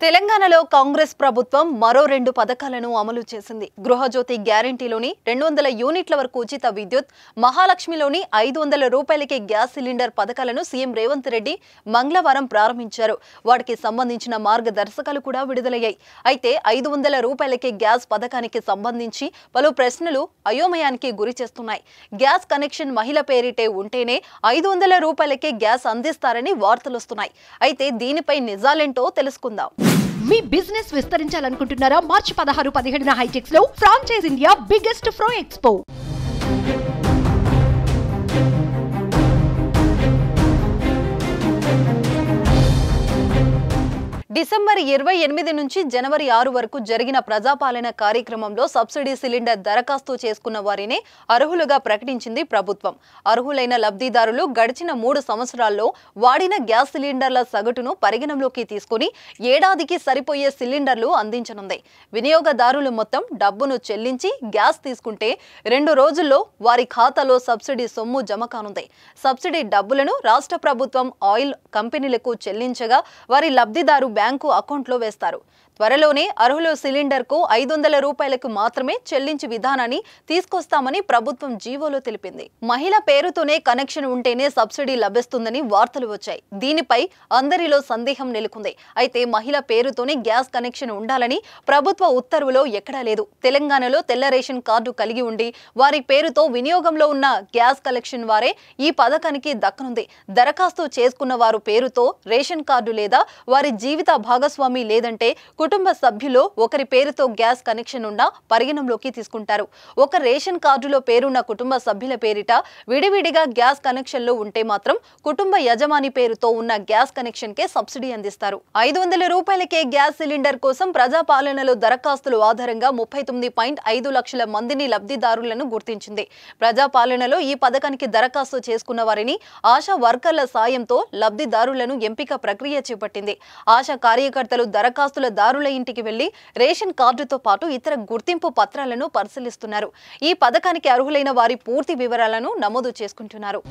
తెలంగాణలో కాంగ్రెస్ ప్రభుత్వం మరో 2 పథకాలను అమలు చేసింది. గృహజ్యోతి గ్యారెంటీలోని 200 యూనిట్ల వరకు ఉచిత విద్యుత్, మహాలక్ష్మిలోని 500 రూపాయలకే గ్యాస్ సిలిండర్ పథకాలను సీఎం రేవంత్ రెడ్డి మంగళవారం ప్రారంభించారు. వాటికి సంబంధించిన మార్గదర్శకాలు కూడా విడుదలయ్యాయి. అయితే 500 రూపాయలకే గ్యాస్ పథకానికి సంబంధించి పలు ప్రశ్నలు అయోమయానికి గురి చేస్తున్నాయి. గ్యాస్ కనెక్షన్ మహిళ పేరిటే ఉంటేనే 500 రూపాయలకే గ్యాస్ అందిస్తారని వార్తలొస్తున్నాయి. అయితే దీనిపై నిజాలేంటో తెలుసుకుందాం. మీ బిజినెస్ విస్తరించాలనుకుంటున్నారా? మార్చి 16-17 హైటెక్స్ లో franchise India biggest ఫ్రో expo. December 28 నుంచి జనవరి 6 వరకు జరిగిన ప్రజాపాలన కార్యక్రమంలో సబ్సిడీ సిలిండర్ దరఖాస్తు చేసుకున్న వారినే అర్హులుగా ప్రకటించింది ప్రభుత్వం. అర్హులైన లబ్ధిదారులు గడిచిన 3 సంవత్సరాల్లో వాడిన గ్యాస్ సిలిండర్ల సగటును పరిగణలోకి తీసుకుని ఏడాదికి సరిపోయే సిలిండర్లు అందించనుంది. వినియోగదారులు మొత్తం డబ్బును చెల్లించి గ్యాస్ తీసుకుంటే 2 రోజుల్లో వారి ఖాతాలో సబ్సిడీ సొమ్ము జమ కానుంది. సబ్సిడీ డబ్బులను రాష్ట్ర ప్రభుత్వం ఆయిల్ కంపెనీలకు చెల్లించగా వారి లబ్ధిదారు బ్యాంకు అకౌంట్లో వేస్తారు. త్వరలోనే అర్హుల సిలిండర్కు 500 రూపాయలకు మాత్రమే చెల్లించి విధానాన్ని తీసుకొస్తామని ప్రభుత్వం జీవోలో తెలిపింది. మహిళ పేరుతోనే కనెక్షన్ ఉంటేనే సబ్సిడీ లభిస్తుందని వార్తలు వచ్చాయి. దీనిపై అందరిలో సందేహం నెలకొంది. అయితే మహిళ పేరుతోనే గ్యాస్ కనెక్షన్ ఉండాలని ప్రభుత్వ ఉత్తర్వులో ఎక్కడా లేదు. తెలంగాణలో తెల్ల రేషన్ కార్డు కలిగి ఉండి వారి పేరుతో వినియోగంలో ఉన్న గ్యాస్ కలెక్షన్ వారే ఈ పథకానికి దక్కనుంది. దరఖాస్తు చేసుకున్న వారు పేరుతో రేషన్ కార్డు లేదా వారి జీవిత భాగస్వామి లేదంటే కుటుంబ సభ్యులు ఒకరి పేరుతో గ్యాస్ కనెక్షన్ ఉన్నా పరిగణంలోకి తీసుకుంటారు. ఒక రేషన్ కార్డులో పేరున్న కుటుంబ సభ్యుల పేరిట విడివిడిగా గ్యాస్ కనెక్షన్లు ఉంటే మాత్రం కుటుంబ యజమాని పేరుతో ఉన్న గ్యాస్ కనెక్షన్ కే సబ్సిడీ అందిస్తారు. 500 రూపాయలకే గ్యాస్ సిలిండర్ కోసం ప్రజాపాలనలో దరఖాస్తుల ఆధారంగా 39.5 లక్షల మందిని లబ్ధిదారులను గుర్తించింది. ప్రజాపాలనలో ఈ పథకానికి దరఖాస్తు చేసుకున్న వారిని ఆశా వర్కర్ల సాయంతో లబ్ధిదారులను ఎంపిక ప్రక్రియ చేపట్టింది. ఆశా కార్యకర్తలు దరఖాస్తుల దారుల ఇంటికి వెళ్లి రేషన్ కార్డుతో పాటు ఇతర గుర్తింపు పత్రాలను పరిశీలిస్తున్నారు. ఈ పథకానికి అర్హులైన వారి పూర్తి వివరాలను నమోదు చేసుకుంటున్నారు.